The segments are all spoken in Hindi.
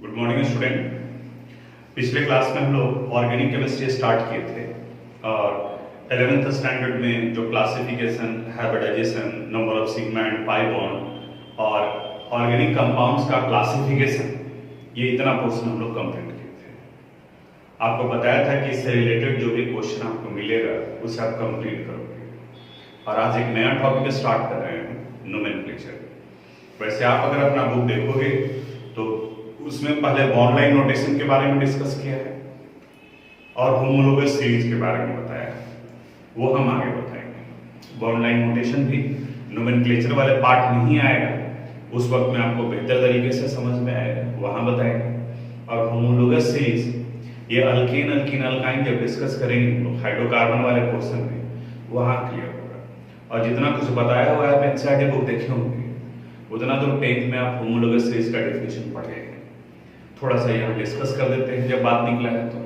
Good morning student. पिछले क्लास में हम लोग ऑर्गेनिक केमिस्ट्री स्टार्ट किए थे और 11th स्टैंडर्ड में जो classification, hybridization, number of sigma and pi bond और ऑर्गेनिक कंपाउंड्स का क्लासिफिकेशन, ये इतना पोर्शन हम लोग कंप्लीट किए थे। आपको बताया था कि इससे रिलेटेड जो भी क्वेश्चन आपको मिलेगा उसे आप कंप्लीट करोगे। और आज एक नया टॉपिक स्टार्ट कर रहे हैं, नोमेनक्लेचर। वैसे आप अगर अपना बुक देखोगे तो उसमें पहले बॉन्ड लाइन नोटेशन के बारे में डिस्कस किया है और होमोलोगस सीरीज के बारे में बताया है, वो हम आगे बताएंगे। बॉन्ड लाइन नोटेशन भी नोमेनक्लेचर वाले पार्ट नहीं आएगा, उस वक्त में आपको बेहतर तरीके से समझ में आएगा, वहां बताएंगे। और होमोलोगस सीरीज, ये अल्केन अल्कीन अल्काइन जब डिस्कस करेंगे तो हाइड्रोकार्बन वाले पोर्शन में वहां क्लियर होगा। और जितना कुछ बताया हुआ है एनसीईआरटी बुक देखे होंगे उतना तो 10th में आप होमोलोगस सीरीज का डेफिनेशन पढ़ेंगे। थोड़ा सा यहाँ डिस्कस कर देते हैं जब बात निकला है तो।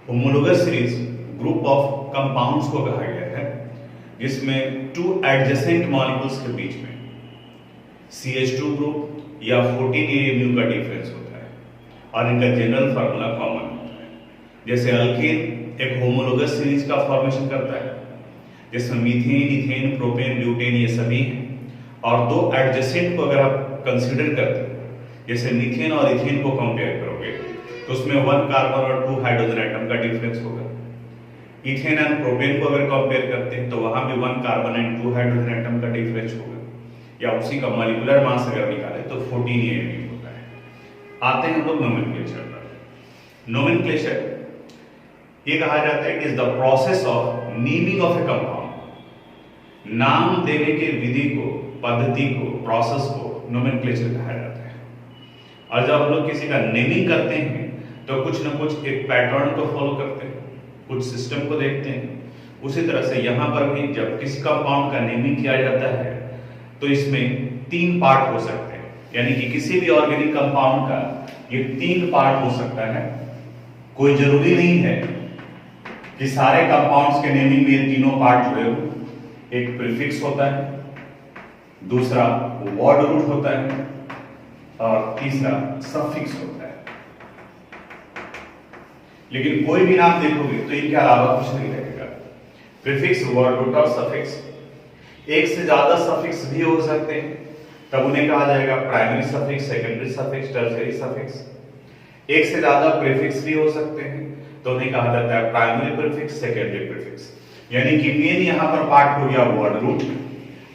Homologous series group of compounds को कहा गया है जिसमें टू एडजेसेंट मॉलिक्यूल्स के बीच में CH2 ग्रुप या 14 AMU का डिफरेंस होता है और इनका जनरल फार्मूला कॉमन होता है। जैसे अल्केन एक होमोलोगस सीरीज का फॉर्मेशन करता है जिसमें मीथेन, इथेन, प्रोपेन, ब्यूटेन ये सभी हैं। और दो एडजेसेंट को अगर आप कंसीडर करते हैं, जैसे मीथेन और इथेन को कंपेयर करोगे तो उसमें 1 कार्बन और 2 हाइड्रोजन एटम का डिफरेंस होगा। इथेन एंड प्रोपेन को अगर कंपेयर करते हैं तो वहां भी 1 कार्बन एंड 2 हाइड्रोजन एटम का डिफरेंस होगा। या उसी का मॉलिक्यूलर मास अगर निकाले तो 14 AMU होता है। आते हैं हम लोग नोमेनक्लेचर पर। नोमेनक्लेचर ये कहा जाता है कि is the process of naming of A compound. नाम देने के विधि को, पद्धति को, प्रोसेस को नोमेनक्लेचर कहा जाता है। और जब हम लोग किसी का नेमिंग करते हैं तो कुछ ना कुछ एक पैटर्न को फॉलो करते हैं, कुछ सिस्टम को देखते हैं। उसी तरह से यहाँ पर भी जब किसी कंपाउंड का नेमिंग किया जाता है तो इसमें 3 पार्ट हो सकते हैं, यानी कि किसी भी ऑर्गेनिक कंपाउंड का ये 3 पार्ट हो सकता है। कोई जरूरी नहीं है कि सारे कंपाउंड्स के नेमिंग में ये तीनों पार्ट जुड़े हो। एक प्रीफिक्स होता है, दूसरा वर्ड रूट होता है और तीसरा सफिक्स होता है। लेकिन कोई भी नाम देखोगे तो इनके अलावा कुछ नहीं रहेगा। प्रीफिक्स, वर्ड रूट और सफिक्स। एक से ज्यादा सफिक्स भी हो सकते हैं, तब उन्हें कहा जाएगा primary suffix, secondary suffix, tertiary suffix. एक से ज्यादा प्रीफिक्स भी हो सकते हैं तो उन्हें कहा जाता है प्राइमरी प्रीफिक्स, सेकेंडरी प्रीफिक्स। यानी कि मेन यहां पर पार्ट हो गया वर्ड रूट,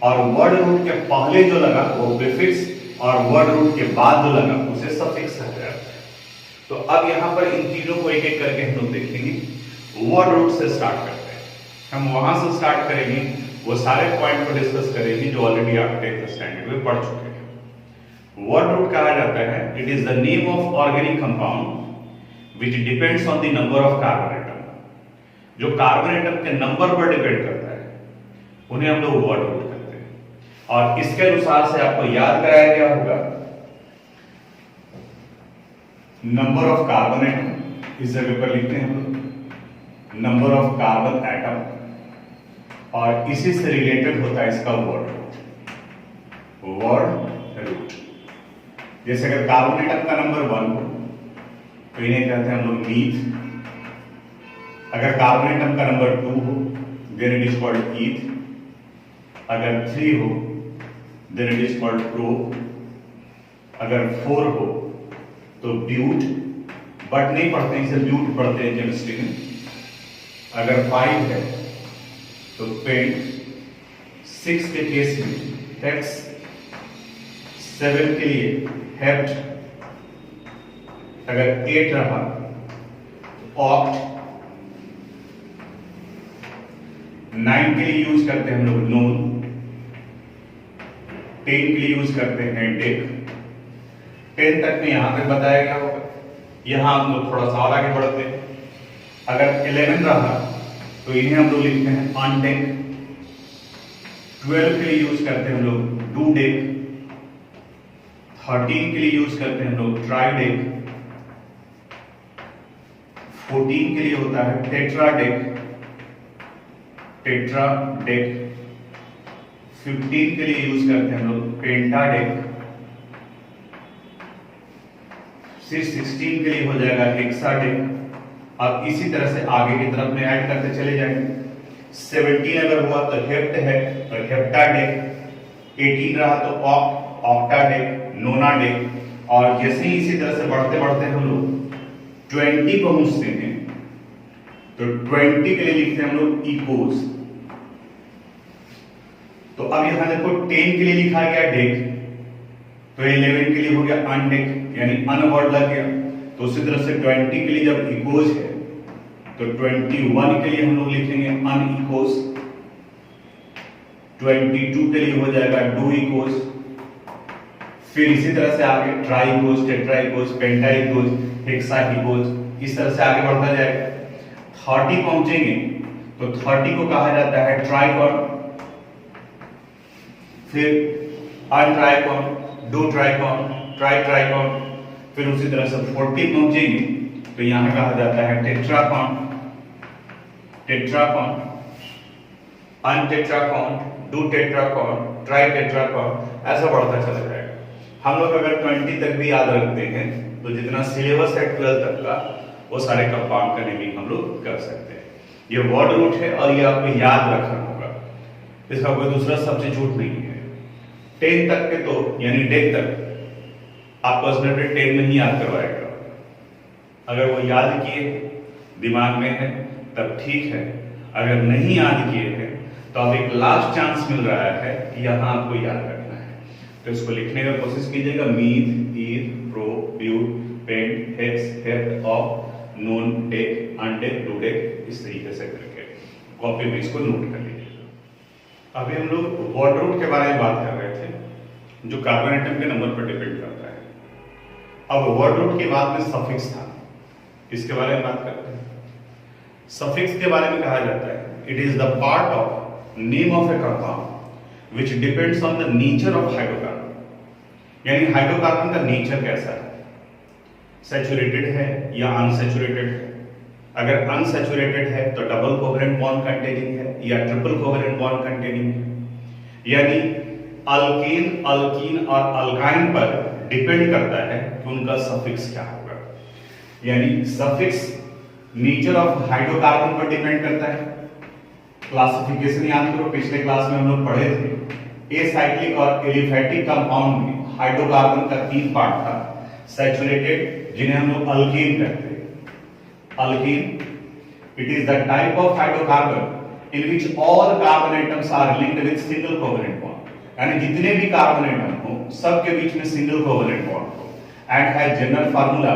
और वर्ड रूट के पहले जो लगा वो प्रीफिक्स और वर्ड रूट के बाद जो लगा उसे सफिक्स कहा जाता है। तो अब यहां पर इन तीनों को एक एक करके हम लोग देखेंगे। वर्ड रूट से स्टार्ट करते हैं, हम वहां से स्टार्ट करेंगे, वो सारे पॉइंट को डिस्कस करेंगे जो ऑलरेडी आप 10th स्टैंडर्ड में पढ़ चुके हैं। वर्ड रूट कहा जाता है it is the name of organic compound which depends on the number of carbon atom. जो कार्बन एटम के नंबर पर डिपेंड करता है उन्हें हम लोग वर्ड रूट करते हैं। और इसके अनुसार से आपको याद कराया गया होगा नंबर ऑफ कार्बन एटम, इस जगह पर लिखते हैं हम लोग नंबर ऑफ कार्बन एटम, और इसी से रिलेटेड होता है इसका वर्ड रूट। जैसे अगर कार्बन एटम का नंबर 1 हो तो इन्हें कहते हैं हम लोग मीथ। अगर कार्बन एटम का नंबर 2 हो then it is called eth. अगर 3 हो then it is called prop. अगर 4 हो तो ब्यूट, बट नहीं पढ़ते हैं इसे, ब्यूट पढ़ते हैं केमिस्ट्री में। अगर 5 है तो पेंट, 6 के केस में हेक्स, 7 के लिए हेप्ट। अगर 8 रहा तो ऑक्ट। 9 के लिए यूज करते हैं हम लोग नोन। 10 के लिए यूज करते हैं डेक। 10 तक में यहां तक बताया गया होगा। यहां हम लोग थोड़ा सा और आगे बढ़ते हैं। अगर 11 रहा तो इन्हें हम लोग लिखते हैं अनडेक। 12 के लिए यूज करते हैं हम लोग डू डेक। 13 के लिए यूज करते हैं हम लोग ट्राई डेक। 14 के लिए होता है टेट्रा डेक, टेट्रा डेक। 15 के लिए यूज करते हैं हम लोग पेंटा डेक। फिर 16 के लिए हो जाएगा हेक्साडेक। अब इसी तरह से आगे की तरफ में ऐड करते चले जाएंगे। 17 अगर हुआ तो हेप्ट है तो हेप्टाडेक, 18 रहा तो ऑक्टाडेक, नोनाडेक, और जैसे ही इसी तरह से बढ़ते बढ़ते हम लोग 20 पहुंचते हैं तो 20 के लिए लिखते हैं हम लोग इकोस। तो अब यहां देखो 10 के लिए लिखा गया डेक, तो 11 के लिए हो गया अनडेक, यानी अन वर्ड लग गया। तो उसी तरह से 20 के लिए जब इकोस है तो 21 के लिए हम लोग लिखेंगे अन इकोस, 22 के लिए हो जाएगा डू इकोस, फिर इसी तरह से आगे ट्राइकोस, टेट्राइकोस, पेंटाइकोस, हेक्साइकोस, इस तरह से आगे बढ़ता जाएगा। 30 पहुंचेंगे तो 30 को कहा जाता है ट्राइकॉन, फिर अनट्राइकॉन, डू ट्राइकॉन, ट्राइकॉन, फिर उसी तरह से 40 पहुंचेंगे तो यहां कहा जाता है टेट्राकॉन, टेट्राकॉन, अनटेट्राकॉन, डू टेट्राकॉन, ट्राई टेट्राकॉन, ऐसा बढ़ता चला जाएगा। हम लोग अगर 20 तक भी याद रखते हैं तो जितना सिलेबस है 12 तक का वो सारे कंपाउंड का नेमिंग हम लोग कर सकते हैं। ये वर्ड रूट है और ये आपको याद रखना होगा, इसका कोई दूसरा सब्स्टिट्यूट नहीं है। 10 तक के तो यानी डेक तक आपको उसने 10 में ही याद करवाएगा। अगर वो याद किए दिमाग में है तब ठीक है, अगर नहीं याद किए हैं तो अब एक लास्ट चांस मिल रहा है कि यहां आपको याद रखना है। तो इसको लिखने का कोशिश कीजिएगा, meth, eth, pro, but, pent, hex, hept, ऑफ, नोन, डेक, अनडेक, डूडेक, इस तरीके से करके कॉपी में इसको नोट कर लीजिएगा। अभी हम लोग वर्ड रूट के बारे में बात कर रहे थे जो कार्बन एटम के नंबर पर डिपेंड करता है। अब वर्ड रूट के बाद में सफिक्स था, इसके बारे में बात करते हैं। सफिक्स के बारे में कहा जाता है it is the part of name of A compound which depends on the nature of hydrocarbon, यानी हाइड्रोकार्बन का नेचर कैसा है, सैचुरेटेड है या अनसैचुरेटेड है। अगर अनसैचुरेटेड है तो डबल कोवेलेंट बॉन्ड कंटेनिंग है या ट्रिपल कोवेलेंट बॉन्ड कंटेनिंग है, यानी अल्केन, अल्कीन और अल्काइन पर डिपेंड करता है कि उनका सफिक्स क्या होगा। यानी सफिक्स नेचर ऑफ हाइड्रोकार्बन पर डिपेंड करता है। क्लासिफिकेशन याद करो, पिछले क्लास में हम लोग पढ़े थे एसाइक्लिक और एलिफैटिक कंपाउंड में हाइड्रोकार्बन का 3 पार्ट था। सैचुरेटेड जिन्हें हम लोग अल्कीन कहते हैं, alkane it is the type of hydrocarbon in which all carbon atoms are linked with single covalent bond, यानी जितने भी कार्बन एटम हो सबके बीच में सिंगल कोवेलेंट बॉन्ड हो, and has general formula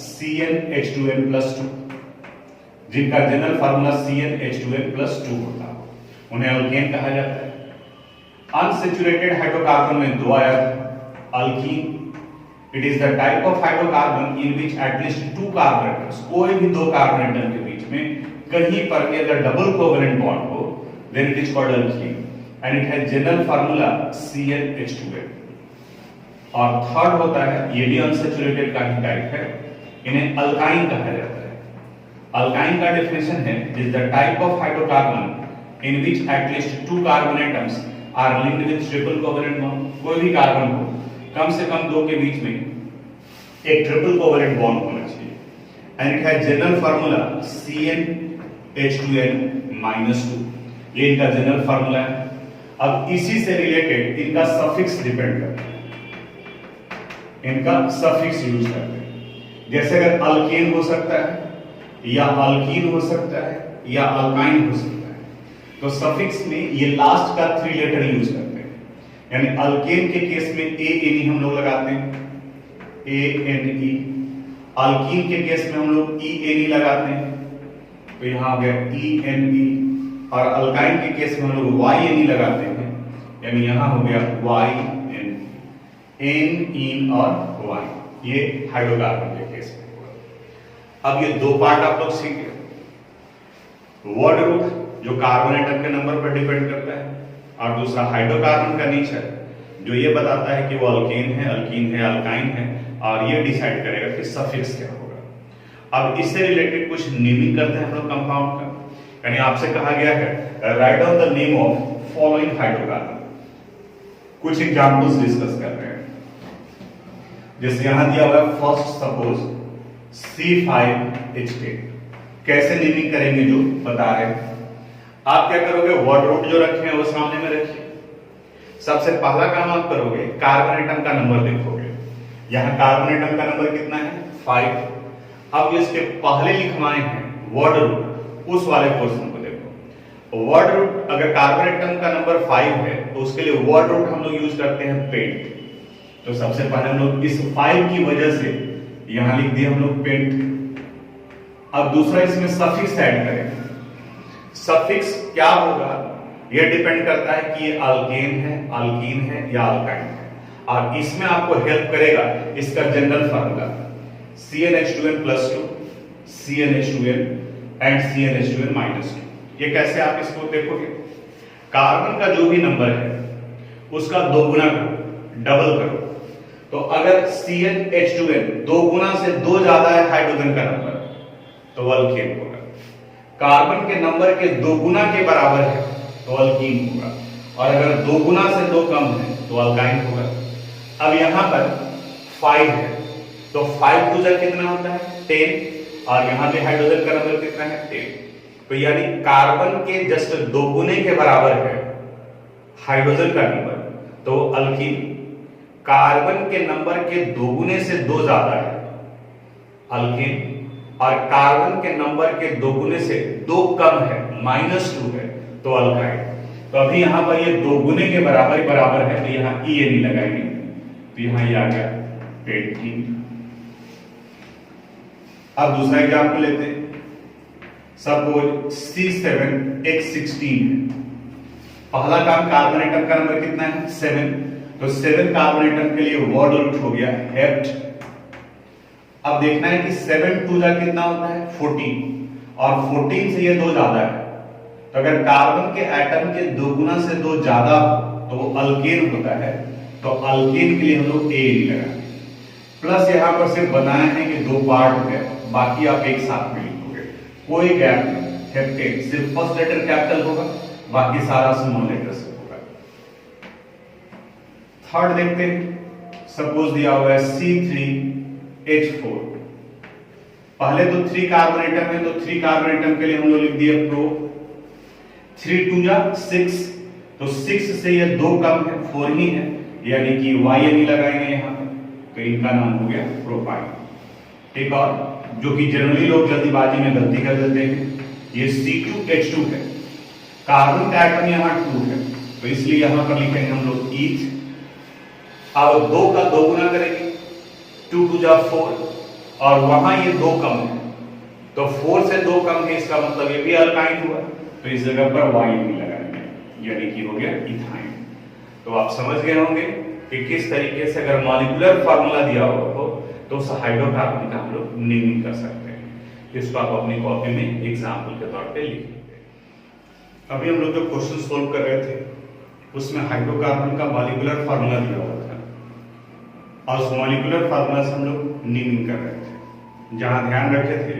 CnH2n+2, जिनका जनरल फार्मूला CnH2n+2 होता है, उन्हें अल्केन कहा जाता है। अनसैचुरेटेड हाइड्रोकार्बन में 2 आया, alkyne it is the type of hydrocarbon in which at least 2 carbon atoms, कोई भी 2 कार्बन एटम के बीच में कहीं पर भी अगर डबल कोवेलेंट बॉन्ड हो then it is called alkene and it has general formula CnH2n। और थर्ड होता है, ये भी अनसैचुरेटेड का ही टाइप है, इन्हें अल्काइन कहा जाता है। अल्काइन का डेफिनेशन है is the type of hydrocarbon in which at least 2 carbon atoms are linked with triple covalent bond, कोई भी कार्बन को कम से कम 2 के बीच में एक ट्रिपल कोवेलेंट बॉन्ड होना चाहिए, and it has general formula CnH2n-2, ये इनका जनरल फार्मूला है। अब इसी से रिलेटेड इनका सफिक्स डिपेंड करता है, इनका सफिक्स यूज करते हैं। जैसे अगर अल्केन हो सकता है या अल्कीन हो सकता है या अल्काइन हो सकता है, तो सफिक्स में ये लास्ट का 3 लेटर यूज करते हैं। यानी अल्केन के केस में ANE हम लोग लगाते हैं, ANE। अल्कीन के केस में हम लोग ENE लगाते हैं, तो यहां हो गया ENE। और अल्काइन के केस में हम लोग YNE लगाते हैं, यानी यहां हो गया YN, N, इन और Y, ये हाइड्रोकार्बन के केस में होगा। अब ये 2 पार्ट आप लोग सीख गए, वर्ड रूट जो कार्बन एटम के नंबर पर डिपेंड करता है, और दूसरा हाइड्रोकार्बन का नेचर जो ये बताता है कि वो अल्केन है, अल्कीन है, अल्काइन है, और ये डिसाइड करेगा कि सफिक्स क्या होगा। अब इससे रिलेटेड कुछ नेमिंग करते हैं हम लोग कंपाउंड का, यानी आपसे कहा गया है write down the name of following hydrocarbon. कुछ एग्जांपल्स डिस्कस कर रहे हैं। जैसे यहां दिया हुआ है फर्स्ट सपोज C5H10, कैसे नेमिंग करेंगे जो बता रहे हैं। आप क्या करोगे, वर्ड रूट जो रखे हैं वो सामने में रखिए। सबसे पहला काम आप करोगे, कार्बन एटम का नंबर देखोगे। यहां कार्बन एटम का नंबर कितना है 5। अब इसके पहले लिखवाए हैं वर्ड रूट, उस वाले पोर्शन को देखो। वर्ड रूट अगर कार्बन एटम का नंबर 5 है तो उसके लिए वर्ड रूट हम लोग यूज करते हैं पेंट। तो सबसे पहले हम लोग इस 5 की वजह से यहां लिख दिए हम लोग पेंट। अब दूसरा इसमें सफिक्स ऐड करेंगे। सफिक्स क्या होगा, यह डिपेंड करता है कि ये अल्केन है, अल्कीन है या अल्काइन है। और इसमें आपको हेल्प करेगा इसका general formula CnH2n+2 CnH2n and CnH2n-2। ये कैसे आप इसको देखोगे, कार्बन का जो भी नंबर है उसका 2 गुना करो, डबल करो। तो अगर CnH2n 2 गुना से 2 ज्यादा है हाइड्रोजन का नंबर तो अल्केन होगा। कार्बन के नंबर के 2 गुना के बराबर है तो अल्कीन होगा, और अगर 2 गुना से 2 कम है तो अल्काइन होगा। अब यहां पर 5 है तो 5 दूजा कितना होता है 10, और यहां पे हाइड्रोजन का नंबर कितना है 10। तो यानी कार्बन के जस्ट 2 गुने के बराबर है हाइड्रोजन का नंबर तो अल्कीन, कार्बन के नंबर के 2 गुने से 2 ज्यादा है अल्कीन, और कार्बन के नंबर के 2 गुने से 2 कम है -2 है तो अल्काइन। तो अभी यहां पर ये 2 गुने के बराबर है तो यहां ई नहीं लगाएंगे, तो यहां ये आ गया पेंटीन। अब दूसरा एग्जाम्पल लेते हैं। सपोज C7H16 है। पहला काम, कार्बन एटम का नंबर कितना है 7, तो 7 कार्बन एटम के लिए वर्ड रूट हो गया हेप्ट। अब देखना है कि 7 2 जा कितना होता है 14, और 14 से ये 2 ज्यादा है। तो अगर कार्बन के एटम के 2 गुना से 2 ज्यादा तो वो अल्केन होता है, तो अल्केन के लिए हम लोग ए लगाएंगे। प्लस यहां पर सिर्फ बनाए हैं कि 2 पार्ट है, बाकी आप एक साथ में लिखोगे, कोई गैप नहीं। हेप्टेन सिर्फ फर्स्ट लेटर कैपिटल होगा, बाकी सारा स्मॉल लेटर से होगा। थर्ड देखते हैं। सपोज दिया हुआ है C3H4। पहले तो 3 कार्बन एटम है तो 3 कार्बन एटम के लिए हम लोग लिख दिए प्रो। 3 2 जा 6, तो 6 से ये 2 कम है 4 ही है, यानी कि Y नहीं लगाएंगे यहां पे, तो इनका नाम हो गया प्रोपाइन। एक और जो कि जनरली लोग जल्दीबाजी में गलती कर देते हैं, ये C2H2 है। कार्बन का एटम यहां 2 है तो इसलिए यहां पर लिखेंगे हम लोग ईथ। अब 2 का 2 गुना करेंगे, 2 2 जा 4, और वहां ये 2 कम है तो 4 से 2 कम है, इसका मतलब ये भी अल्काइन हुआ, तो इस जगह पर Y नहीं लगाएंगे, यानी कि हो गया इथाइन। तो आप समझ गए होंगे कि किस तरीके से अगर मॉलिक्यूलर फार्मूला दिया हो तो उस हाइड्रोकार्बन का हम लोग नेमिंग कर सकते हैं। इसको आप अपनी कॉपी में एग्जाम्पल के तौर पे लिख लीजिए। अभी हम लोग जो क्वेश्चन सोल्व कर रहे थे उसमें हाइड्रोकार्बन का मॉलिक्यूलर फार्मूला दिया हुआ था, और उस मॉलिक्यूलर फार्मूला से हम लोग नेमिंग कर रहे थे। जहां ध्यान रखे थे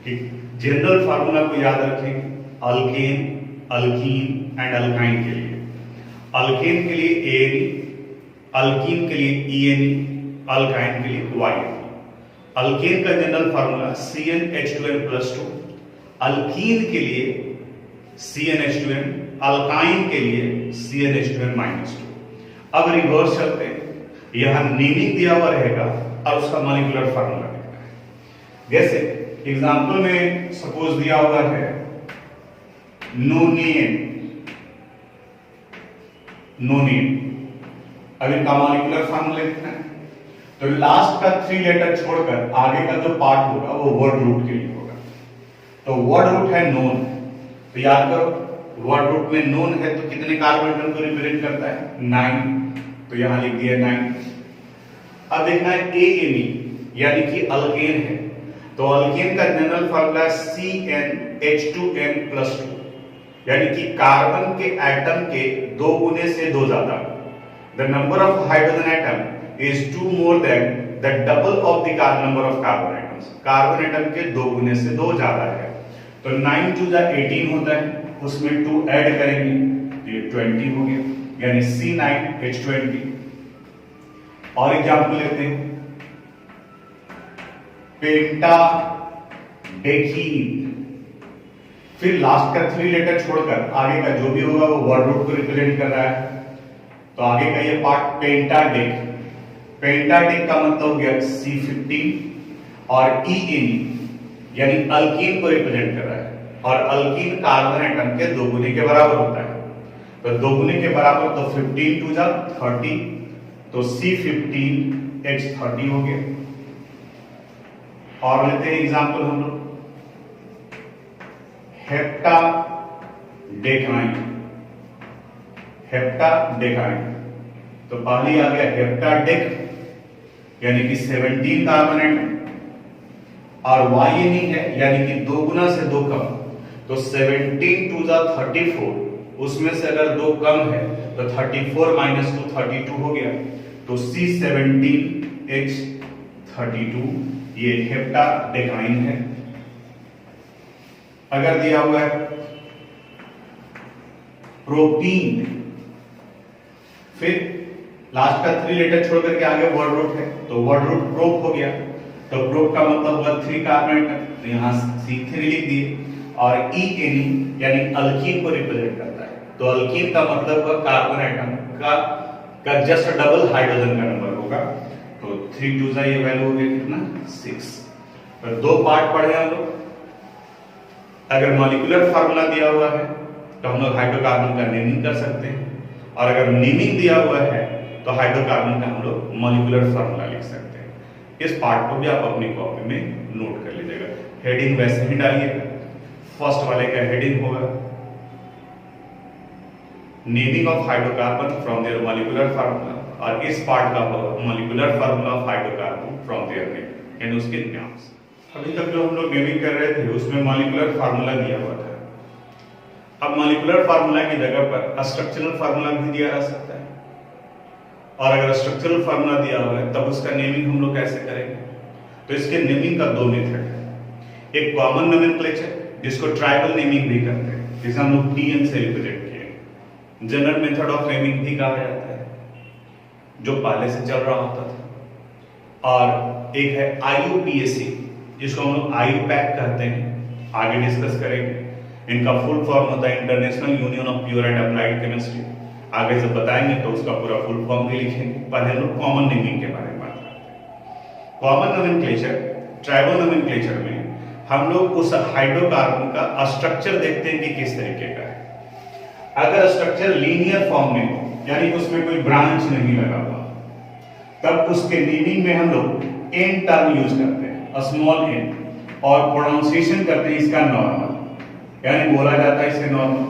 कि जनरल फार्मूला को याद रखें, अल्केन, अल्कीन एंड अल्काइन के लिए। अल्केन के लिए एन, अल्कीन के लिए EN, अल्काइन के लिए Y। अल्केन का जनरल फार्मूला CnH2n+2, अल्कीन के लिए CnH2n, अल्काइन के लिए CnH2n-2। अब रिवर्स चलते हैं, यहां नेमिंग दिया हुआ रहेगा और उसका मॉलिक्यूलर फार्मूला लिखना है। जैसे एग्जांपल में सपोज दिया हुआ है नोनियन, अब इनका मॉलिक्यूलर फार्मूला लिखना है। तो लास्ट का 3 लेटर छोड़कर आगे का जो पार्ट होगा वो वर्ड रूट के लिए होगा। तो वर्ड रूट है नोन, तो याद करो वर्ड रूट में नोन है तो कितने कार्बन एटम को रिप्रेजेंट करता है 9, तो यहां लिख दिया 9। अब देखना है ANE यानी कि अल्केन है, तो अल्केन का जनरल फार्मूला CnH2n+2, यानी कि कार्बन के एटम के 2 गुने से 2 ज्यादा। The number of hydrogen atom is 2 more than the double of the number of carbon atoms। Carbon atom के 2 गुने से 2 ज्यादा है, तो 9 2 जा 18 होता है, उसमें 2 ऐड करेंगे तो ये 20 हो गया, यानी C9H20। और एग्जांपल लेते हैं, पेंटाडेकीन। फिर लास्ट का 3 लेटर छोड़कर आगे का जो भी होगा वो वर्ड रूट को रिप्रेजेंट कर रहा है। तो आगे का ये पार्ट पेंटाडेक, पेंटाडेक का मतलब हो गया C15 और EN यानी अल्कीन को रिप्रेजेंट कर रहा है, और अल्कीन कार्बन एटम के दोगुने के बराबर होता है। तो दोगुने के बराबर तो 15 टू जा 30, तो C15H30 हो गया। और लेते हैं एग्जांपल हम लोग हेप्टाडेकाइन, हेप्टाडेकाइन। तो पहले आ गया हेप्टाडेक यानी कि 17 कार्बन एटम, और YN है यानी कि 2 गुना से 2 कम। तो 17 टू जा 34, उसमें से अगर 2 कम है तो 34 माइनस 2 32 हो गया। तो C17H32 ये हेप्टाडेकाइन है। अगर दिया हुआ है प्रोपीन, फिर लास्ट का 3 लेटर छोड़ करके आगे वर्ड रूट है, तो वर्ड रूट प्रोप हो गया। तो प्रोप का मतलब हुआ 3 कार्बन एटम, तो यहां C3 लिख दिए। और EN यानी अल्कीन को रिप्रेजेंट करता है, तो अल्कीन का मतलब हुआ कार्बन एटम का जस्ट डबल हाइड्रोजन का नंबर होगा। तो 3 टू जा ये वैल्यू हो गया कितना 6। तो 2 पार्ट पढ़े हम लोग। अगर मॉलिक्यूलर फार्मूला दिया हुआ है तो हम लोग हाइड्रोकार्बन का नेमिंग कर सकते हैं, और अगर नेमिंग दिया हुआ है तो हाइड्रोकार्बन का हम लोग मॉलिक्यूलर फार्मूला लिख सकते हैं। इस पार्ट को भी आप अपनी कॉपी में नोट कर लीजिएगा। हेडिंग वैसे ही डालिएगा। फर्स्ट वाले का हेडिंग होगा naming of hydrocarbon from their molecular formula, और इस पार्ट का होगा molecular formula of hydrocarbon from their name, यानी उसके नाम से। अभी तक जो हम लोग नेमिंग कर रहे थे उसमें मॉलिक्यूलर फार्मूला दिया हुआ था। अब मॉलिक्यूलर फार्मूला की जगह पर स्ट्रक्चरल फार्मूला भी दिया जा सकता है, और अगर स्ट्रक्चरल फार्मूला दिया हुआ है तब उसका नेमिंग हम लोग कैसे करेंगे? तो इसके नेमिंग का 2 मेथड है। एक कॉमन नोमेनक्लेचर जिसको ट्राइबल नेमिंग भी करते हैं, जिसे हम लोग TN से रिप्रेजेंट किए। जनरल मेथड ऑफ नेमिंग भी कहा जाता है, जो पहले से चल रहा होता था। और एक है IUPAC जिसको हम लोग IUPAC कहते हैं, आगे डिस्कस करेंगे। इनका फुल फॉर्म होता है international union of pure and applied chemistry. आगे जब बताएंगे तो उसका पूरा फुल फॉर्म भी लिखेंगे। पहले हम लोग कॉमन नेमिंग के बारे में बात करते हैं। कॉमन नोमेनक्लेचर, ट्राइबल नोमेनक्लेचर में हम लोग उस हाइड्रोकार्बन का स्ट्रक्चर देखते हैं कि किस तरीके का है। अगर स्ट्रक्चर लीनियर फॉर्म में हो, यानी उसमें कोई ब्रांच नहीं लगा हुआ, तब उसके नेमिंग में हम लोग N टर्म यूज करते हैं, स्मॉल n, और प्रोनाउंसिएशन करते हैं इसका नॉर्मल, यानी बोला जाता है इसे नॉर्मल।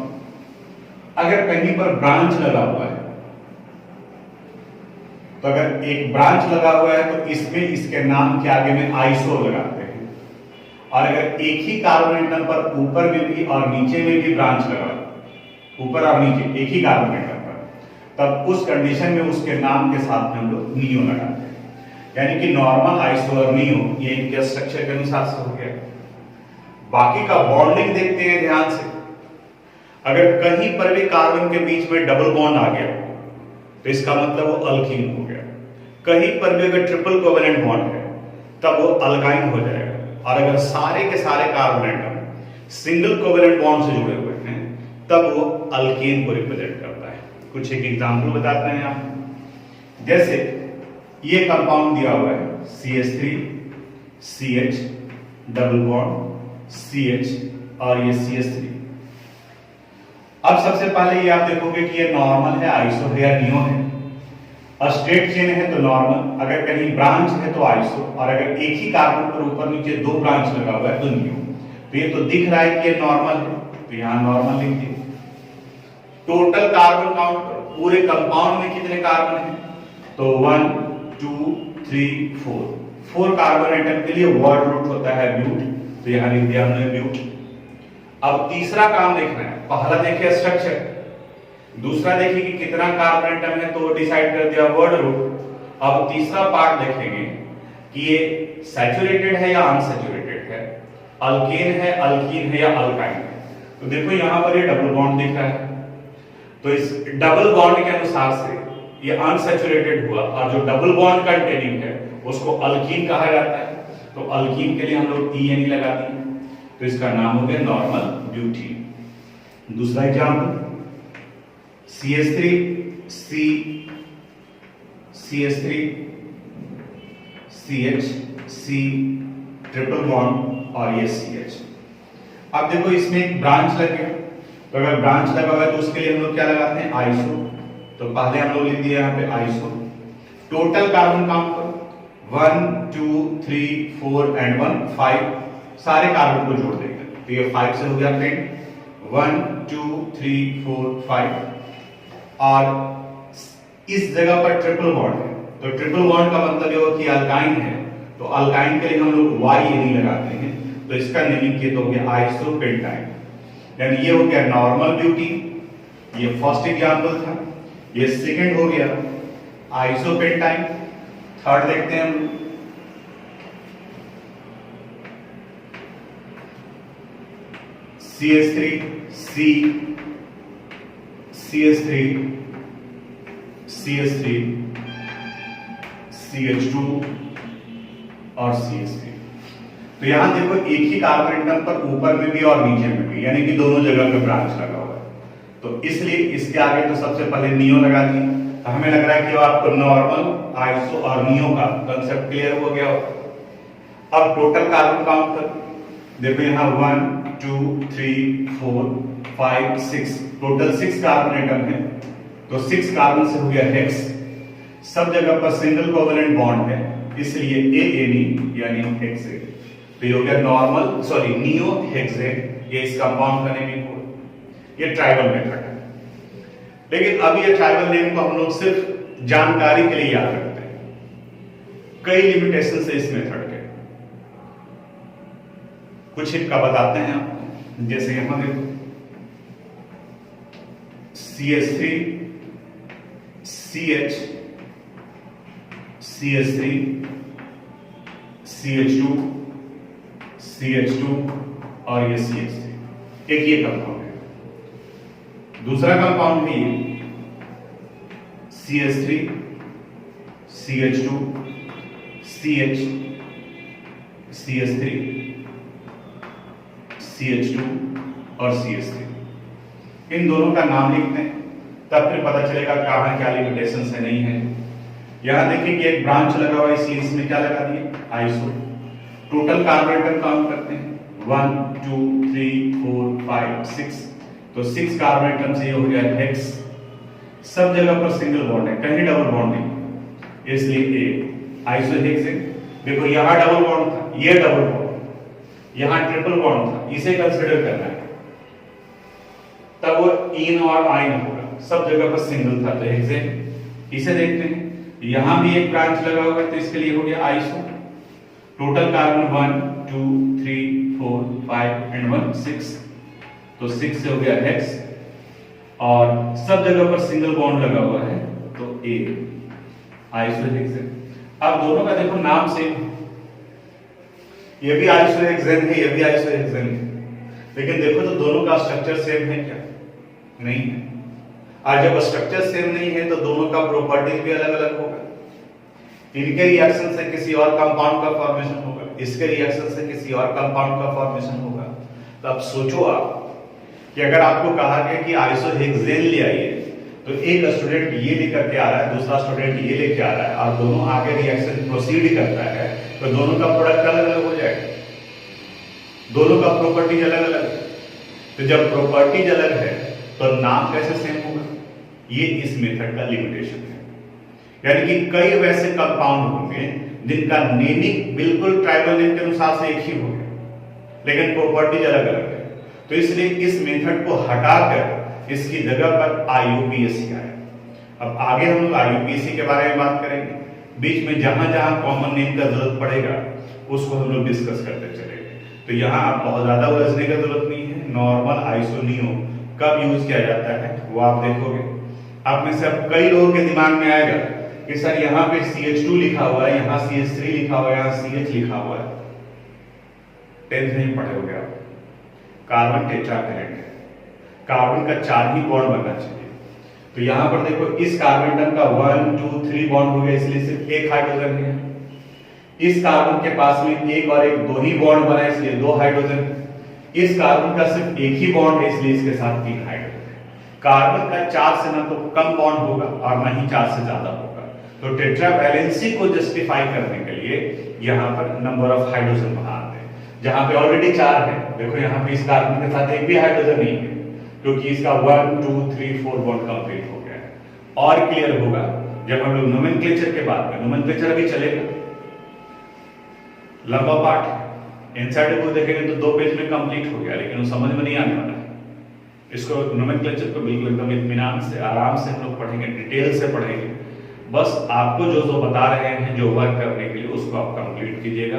अगर कहीं पर ब्रांच लगा हुआ है, तो अगर एक ब्रांच लगा हुआ है तो इसमें इसके नाम के आगे में आइसो लगाते हैं। और अगर एक ही कार्बन एटम पर ऊपर में भी और नीचे में भी ब्रांच लगा, ऊपर और नीचे एक ही कार्बन एटम पर, तब उस कंडीशन में उसके नाम के साथ में हम लोग नियो लगाते हैं। यानी कि नॉर्मल, आइसो और नियो ये इनके स्ट्रक्चर के अनुसार से हो गया। बाकी का बॉन्डिंग देखते हैं ध्यान से। अगर कहीं पर भी कार्बन के बीच में डबल बॉन्ड आ गया तो इसका मतलब वो अल्कीन हो गया। कहीं पर भी अगर ट्रिपल कोवेलेंट बॉन्ड है तब वो अल्काइन हो जाएगा। और अगर सारे के सारे carbon atom single covalent bond से जुड़े हुए हैं तब वो अल्कीन को रिप्रेजेंट करता है। कुछ एक एग्जांपल बताते हैं आप। जैसे ये कंपाउंड दिया हुआ है CH3 CH double bond CH और ये CH3। अब सबसे पहले ये आप देखोगे कि ये नॉर्मल है, आइसो है या नियो है। स्ट्रेट चेन है तो नॉर्मल, अगर कहीं ब्रांच है तो आइसो, और अगर एक ही कार्बन पर ऊपर नीचे 2 ब्रांच लगा हुआ है तो नियो। तो ये तो दिख रहा है कि ये नॉर्मल है, तो यहां नॉर्मल लिख दिए। टोटल कार्बन काउंट पूरे कंपाउंड में कितने कार्बन है? तो 1 2 3 4 कार्बन एटम के लिए वर्ड रूट होता है ब्यूट, तो यहां लिख दिया हमने ब्यूट। अब तीसरा काम देखना है। पहला देखिए स्ट्रक्चर, दूसरा देखिए कि कितना कार्बन एटम है तो डिसाइड कर दिया वर्ड रूट। अब तीसरा पार्ट देखेंगे कि ये सैचुरेटेड है या अनसैचुरेटेड है, अल्केन है, अल्कीन है या अल्काइन है। तो देखो यहां पर ये डबल बॉन्ड दिख रहा है, तो इस डबल बॉन्ड के अनुसार से ये अनसैचुरेटेड हुआ, और जो डबल बॉन्ड कंटेनिंग है उसको अल्कीन कहा जाता है। तो अल्कीन के लिए हम लोग ENE लगा दिए, तो इसका नाम हो गया नॉर्मल ब्यूटीन। दूसरा example CH3 C CH3 CH C triple bond और ये CH। अब देखो इसमें एक ब्रांच लगे, तो अगर ब्रांच लगा हुआ है तो उसके लिए हम लोग क्या लगाते हैं, आइसो। तो पहले हम लोग लिख दिए यहाँ पे आइसो। टोटल कार्बन काउंट करो 1 2 3 4 एंड 1 5, सारे कार्बन को जोड़ देंगे तो ये 5 से हो गया फ्रेंड 1 2 3 4 5। और इस जगह पर ट्रिपल बॉन्ड है, तो ट्रिपल बॉन्ड का मतलब ये हो कि अल्काइन है, तो अल्काइन के लिए हम लोग YNE लगाते हैं, तो इसका नेमिंग ये तो हो गया आइसोपेंटाइन। यानी ये हो गया नॉर्मल ब्यूटीन, ये फर्स्ट एग्जांपल था। ये सेकंड हो गया आइसोपेंटाइन। थर्ड देखते हैं हम CH3 C CH3 CH3 CH2 और CH3। तो यहां देखो एक ही कार्बन एटम पर ऊपर में भी और नीचे में भी, यानी कि दोनों जगह पे ब्रांच लगा हुआ है, तो इसलिए इसके आगे तो सबसे पहले नियो लगा दिए। तो हमें लग रहा है कि आपको नॉर्मल, आइसो और नियो का कंसेप्ट क्लियर हो गया। अब टोटल कार्बन काउंट कर देखो, यहाँ 1 2 3 4 5 6, टोटल 6 कार्बन एटम है, तो 6 कार्बन से हो गया हेक्स। सब जगह पर सिंगल कोवेलेंट बॉन्ड है, इसलिए ANE यानी हेक्सेन। तो ये हो गया नॉर्मल सॉरी नियो हेक्सेन, ये इस कंपाउंड का नेमिंग कोड। ये ट्राइबल मेथड है, लेकिन अब ये ट्राइबल नेम को हम लोग सिर्फ जानकारी के लिए याद रखते हैं। कई लिमिटेशन है इस मेथड के, कुछ इनका बताते हैं आपको। जैसे यहां देखो CH3 CH CH3 CH2 CH2 और ये CH3, एक ये कंपाउंड है। दूसरा कंपाउंड है ये CH3 CH2 CH CH3 CH2 और CH3, इन दोनों का नाम लिखते हैं, तब फिर पता चलेगा कहां क्या लिमिटेशंस है नहीं है। यहां देखिए कि एक ब्रांच लगा हुआ है, इसलिए इसमें क्या लगा दिए, iso. Total carbon atom count करते हैं 1 2 3 4 5 6, तो 6 कार्बन एटम से ये हो गया हेक्स। सब जगह पर सिंगल बॉन्ड है, कहीं डबल बॉन्ड नहीं, इसलिए ए आइसोहेक्सेन। देखो यहां डबल बॉन्ड था, ये डबल बॉन्ड, यहां ट्रिपल बॉन्ड था, इसे कंसीडर करना है, तब वो इन और आइन होगा। सब जगह पर सिंगल था तो हेक्सेन। इसे देखते हैं, यहां भी एक ब्रांच लगा हुआ है, तो इसके लिए हो गया आइसो। टोटल कार्बन 1 2 3 4 5 एंड 1 6, तो 6 से हो गया हेक्स। और सब जगह पर सिंगल बॉन्ड लगा हुआ है, तो ए आइसोहेक्सेन। अब दोनों का देखो नाम सेम, ये भी आइसोहेक्सेन है, ये भी आइसोहेक्सेन है, लेकिन देखो तो दोनों का स्ट्रक्चर सेम है क्या, नहीं है। और जब स्ट्रक्चर सेम नहीं है तो दोनों का प्रॉपर्टीज भी अलग अलग होगा। इनके रिएक्शन से किसी और कंपाउंड का फॉर्मेशन होगा, इसके रिएक्शन से किसी और कंपाउंड का फॉर्मेशन होगा। तो अब सोचो आप कि अगर आपको कहा गया कि आइसोहेक्सेन ले आइए, तो एक स्टूडेंट ये लेकर के आ रहा है, दूसरा स्टूडेंट ये लेके आ रहा है, और दोनों आगे रिएक्शन प्रोसीड करता है, तो दोनों का प्रोडक्ट अलग अलग हो जाएगा, दोनों का प्रॉपर्टीज अलग अलग है। तो जब प्रॉपर्टीज अलग है तो नाम कैसे सेम होगा, ये इस मेथड का लिमिटेशन है। यानी कि कई वैसे कंपाउंड होंगे जिनका नेमिंग बिल्कुल ट्राइबल नेम के अनुसार से एक ही होगा, लेकिन प्रॉपर्टीज अलग अलग है। तो इसलिए इस मेथड को हटाकर इसकी जगह पर IUPAC आया। अब आगे हम लोग IUPAC के बारे में बात करेंगे, बीच में जहां जहां कॉमन नेम का जरूरत पड़ेगा उसको हम लोग डिस्कस करते चलेंगे। तो यहाँ आप बहुत ज्यादा उलझने की जरूरत नहीं है। नॉर्मल आइसोनियो कब यूज किया जाता है वो आप देखोगे। आप में से अब कई लोगों के दिमाग में आएगा कि सर यहाँ पे CH2 लिखा हुआ है, यहाँ CH3 लिखा हुआ है, यहाँ CH लिखा हुआ है। 10th में पढ़े होगे आप, कार्बन टेट्रावैलेंट है, कार्बन का 4 ही बॉन्ड बनना चाहिए। तो यहाँ पर देखो इस कार्बन एटम का 1 2 3 बॉन्ड हो गया, इसलिए सिर्फ एक हाइड्रोजन है। इस कार्बन के पास में एक और एक दो ही बॉन्ड बना है, इसलिए 2 हाइड्रोजन। इस कार्बन का सिर्फ एक ही बॉन्ड है, इसलिए इसके साथ 3 हाइड्रोजन। कार्बन का 4 से ना तो कम बॉन्ड होगा और ना ही 4 से ज्यादा होगा। तो टेट्रा वैलेंसी को जस्टिफाई करने के लिए यहां पर नंबर ऑफ हाइड्रोजन बनाते हैं, जहां पे ऑलरेडी 4 है। देखो यहां पे इस कार्बन के साथ एक भी हाइड्रोजन नहीं है, क्योंकि इसका 1 2 3 4 बॉन्ड कंप्लीट हो गया है। और क्लियर होगा जब हम लोग नोमेनक्लेचर के बाद में, नोमेनक्लेचर अभी चलेगा, लंबा पार्ट है, इनसाइड को देखेंगे तो 2 पेज में कंप्लीट हो गया, लेकिन वो समझ में नहीं आने वाला है। इसको नोमेनक्लेचर को बिल्कुल एकदम इत्मीनान से, आराम से हम लोग पढ़ेंगे, डिटेल से पढ़ेंगे। बस आपको जो जो बता रहे हैं, जो वर्क करने के लिए, उसको आप कंप्लीट कीजिएगा।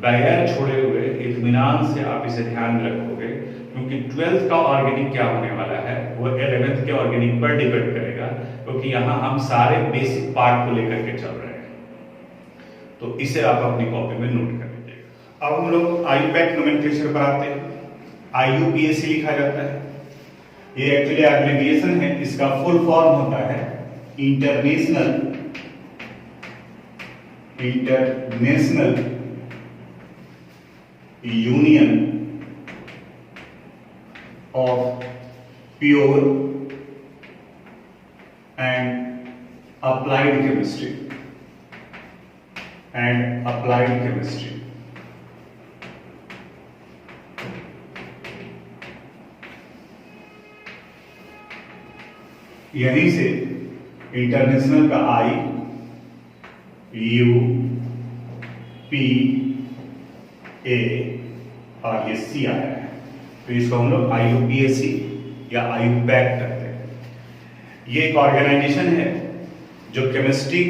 बगैर छोड़े हुए इत्मीनान से आप इसे ध्यान में रखोगे, क्योंकि 12th का ऑर्गेनिक क्या होने वाला है वो 11th के ऑर्गेनिक पर डिपेंड करेगा, क्योंकि यहां हम सारे बेसिक पार्ट को लेकर के चल रहे हैं। तो इसे आप अपनी कॉपी में नोट कर लीजिएगा। अब हम लोग आईयूपैक नोमेनक्लेचर पर आते हैं। IUPAC लिखा जाता है, ये एक्चुअली एब्रिविएशन है, इसका फुल फॉर्म होता है international union of pure and applied chemistry यहीं से इंटरनेशनल का I U P A और ये C आया है, तो इसको हम लोग IUPAC या IUPAC कहते हैं। ये एक ऑर्गेनाइजेशन है जो केमिस्ट्री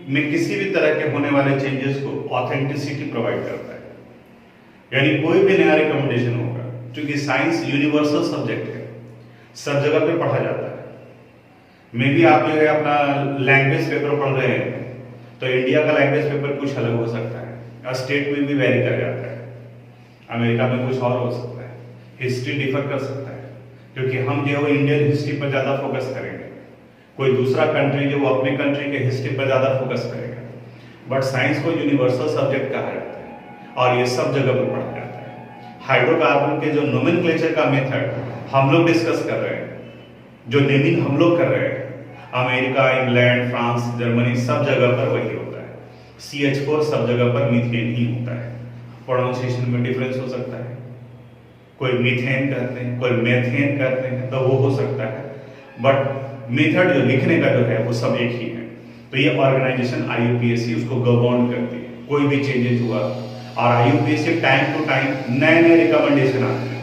में किसी भी तरह के होने वाले चेंजेस को ऑथेंटिसिटी प्रोवाइड करता है। यानी कोई भी नया रिकमेंडेशन होगा, क्योंकि साइंस यूनिवर्सल सब्जेक्ट है, सब जगह पे पढ़ा जाता है। मे भी आप जो है अपना लैंग्वेज पेपर पढ़ रहे हैं, तो इंडिया का लैंग्वेज पेपर कुछ अलग हो सकता है, और स्टेट में भी वेरी कर जाता है। अमेरिका में कुछ और हो सकता है, हिस्ट्री डिफर कर सकता है, क्योंकि हम जो है इंडियन हिस्ट्री पर ज्यादा फोकस करेंगे, कोई दूसरा कंट्री जो वो अपने कंट्री के हिस्ट्री पर ज्यादा फोकस करेगा। बट साइंस को यूनिवर्सल सब्जेक्ट कहा जाता है और ये सब जगह पर पढ़ा जाता है। हाइड्रोकार्बन के जो नोमेनक्लेचर का मेथड हम लोग डिस्कस कर रहे हैं, जो नेमिंग हम लोग कर रहे हैं, अमेरिका, इंग्लैंड, फ्रांस, जर्मनी सब जगह पर वही होता है। CH4 सब जगह पर मीथेन ही होता है। प्रोनाउंसिएशन में डिफरेंस हो सकता है, कोई मीथेन कहते हैं, कोई मेथेन कहते हैं, तो वो हो सकता है, बट मेथड जो लिखने का जो है वो सब एक ही है। तो ये ऑर्गेनाइजेशन IUPAC उसको गवर्न करती है। कोई भी चेंजेस हुआ, और IUPAC टाइम टू टाइम नए नए रिकमेंडेशन आते हैं,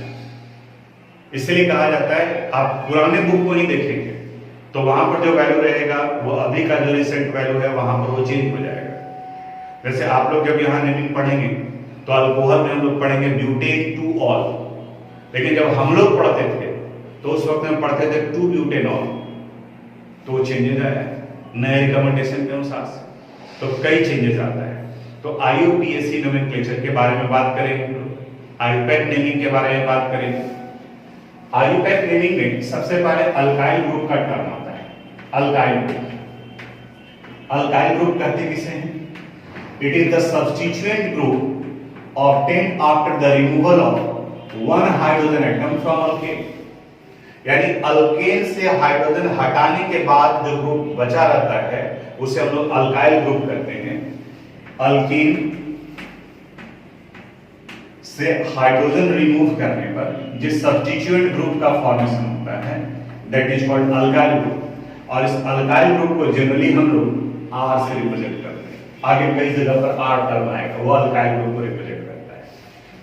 इसलिए कहा जाता है आप पुराने बुक को ही देखेंगे तो वहां पर जो वैल्यू रहेगा वो अभी का जो रिसेंट वैल्यू है वहां पर वो चेंज हो जाएगा। जैसे आप लोग जब यहाँ नेमिंग पढ़ेंगे तो अल्कोहल में हम लोग पढ़ेंगे ब्यूटेन 2 ऑल, लेकिन जब हम लोग पढ़ते थे तो उस वक्त में पढ़ते थे 2 ब्यूटेनॉल, तो वो चेंजेस आया नए रिकमेंडेशन के अनुसार से, तो कई चेंजेस आता है। तो IUPAC नोमेनक्लेचर के बारे में बात करेंगे हम लोग, IUPAC नेमिंग के बारे में बात करेंगे। IUPAC नेमिंग में सबसे पहले अल्काइल ग्रुप का टर्म आता है। अल्काइल ग्रुप कहते किसे हैं? It is the substituent group obtained after the removal of 1 hydrogen atom from alkane. यानी अल्केन से हाइड्रोजन हटाने के बाद जो ग्रुप बचा रहता है उसे हम लोग अल्काइल ग्रुप कहते हैं। अल्कीन से हाइड्रोजन रिमूव करने पर जिस सब्स्टिट्यूएंट ग्रुप का फॉर्मेशन होता है that is called alkyl group. और इस अल्काइल ग्रुप को जनरली हम लोग R से रिप्रेजेंट करते हैं। आगे कई जगह पर R टर्म आएगा, वो अल्काइल ग्रुप को रिप्रेजेंट करता है।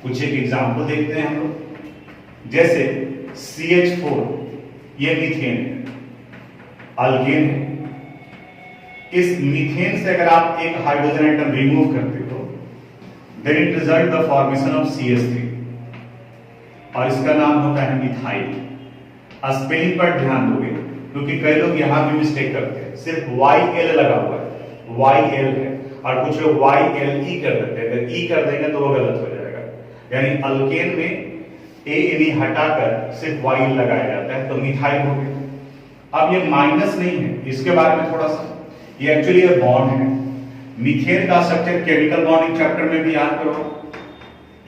कुछ एक एग्जांपल देखते हैं हम लोग, जैसे CH4 ये मीथेन है, अल्केन है। इस मीथेन से अगर आप एक हाइड्रोजन एटम रिमूव करते हो then it result the formation of CH3 और इसका नाम होता है मिथाइल। स्पेलिंग पर ध्यान दोगे क्योंकि कई लोग यहां भी मिस्टेक करते हैं, सिर्फ YL लगा हुआ है, YL है, और कुछ लोग YLE कर देते हैं। अगर E कर देंगे तो वो गलत हो जाएगा। यानी अल्केन में ANE हटाकर सिर्फ YL लगाया जाता है, तो मिथाइल हो गया। अब ये माइनस नहीं है, इसके बारे में थोड़ा सा, ये एक्चुअली ये बॉन्ड है। मीथेन का स्ट्रक्चर केमिकल बॉन्डिंग चैप्टर में भी याद करो,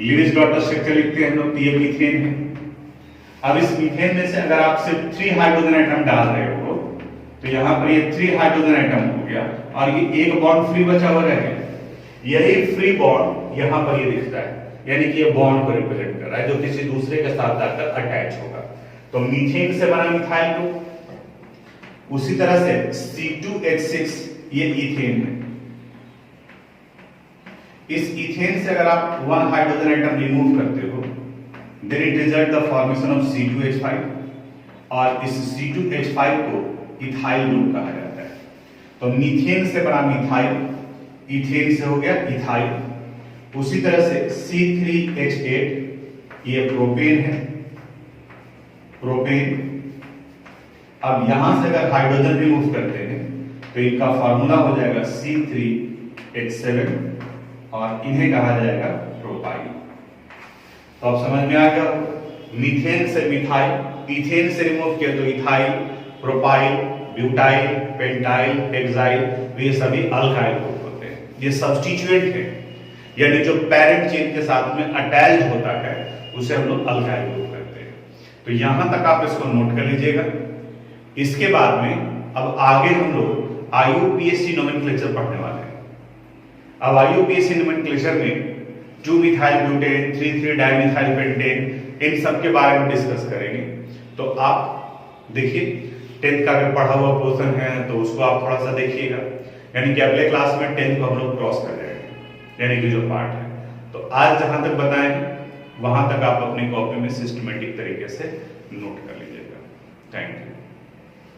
लिविस डॉटर स्ट्रक्चर लिखते हैं हम लोग, तो ये मीथेन है। अब इस मीथेन में से अगर आप सिर्फ 3 हाइड्रोजन एटम डाल रहे हो तो यहां पर ये 3 हाइड्रोजन एटम हो गया और ये एक बॉन्ड फ्री बचा हुआ रह गया। यही फ्री बॉन्ड यहां पर ये दिखता है, यानी कि ये बॉन्ड को रिप्रेजेंट कर रहा है जो किसी दूसरे के साथ जाकर अटैच होगा। तो मीथेन से बना मिथाइल ग्रुप। उसी तरह से C2H6 ये इथेन है। इस इथेन से अगर आप 1 हाइड्रोजन एटम रिमूव करते हो then it result the formation of C2H5 और इस C2H5 को इथाइल ग्रुप कहा जाता है। तो मीथेन से बना मिथाइल, इथेन से हो गया इथाइल। उसी तरह से C3H8 ये प्रोपेन है, प्रोपेन। अब यहां से अगर हाइड्रोजन रिमूव करते हैं तो इनका फार्मूला हो जाएगा C3H7 और इन्हें कहा जाएगा प्रोपाइल। तो अब समझ में आ गया, मीथेन से मिथाइल, इथेन से रिमूव किया तो ethyl, propyl, butyl, pentyl, hexyl, ये सभी अल्काइल ग्रुप होते हैं। ये सब्स्टिट्यूएंट है, यानी जो पेरेंट चेन के साथ में अटैच्ड होता है उसे हम लोग अल्काइल ग्रुप कहते हैं। तो यहां तक आप इसको नोट कर लीजिएगा। इसके बाद में अब आगे हम लोग IUPAC नोमेनक्लेचर पढ़ने वाले हैं। अब IUPAC नोमेनक्लेचर में 2-मिथाइल ब्यूटेन, 3,3-डाइमिथाइल पेंटेन, इन सब के बारे में डिस्कस करेंगे। तो आप देखिए 10th का अगर पढ़ा हुआ पोर्शन है तो उसको आप थोड़ा सा देखिएगा, यानी कि अगले क्लास में 10th को हम लोग क्रॉस कर जाएंगे, यानी कि जो पार्ट है। तो आज जहां तक बताएं वहां तक आप अपनी कॉपी में सिस्टमेटिक तरीके से नोट कर लीजिएगा। Thank you.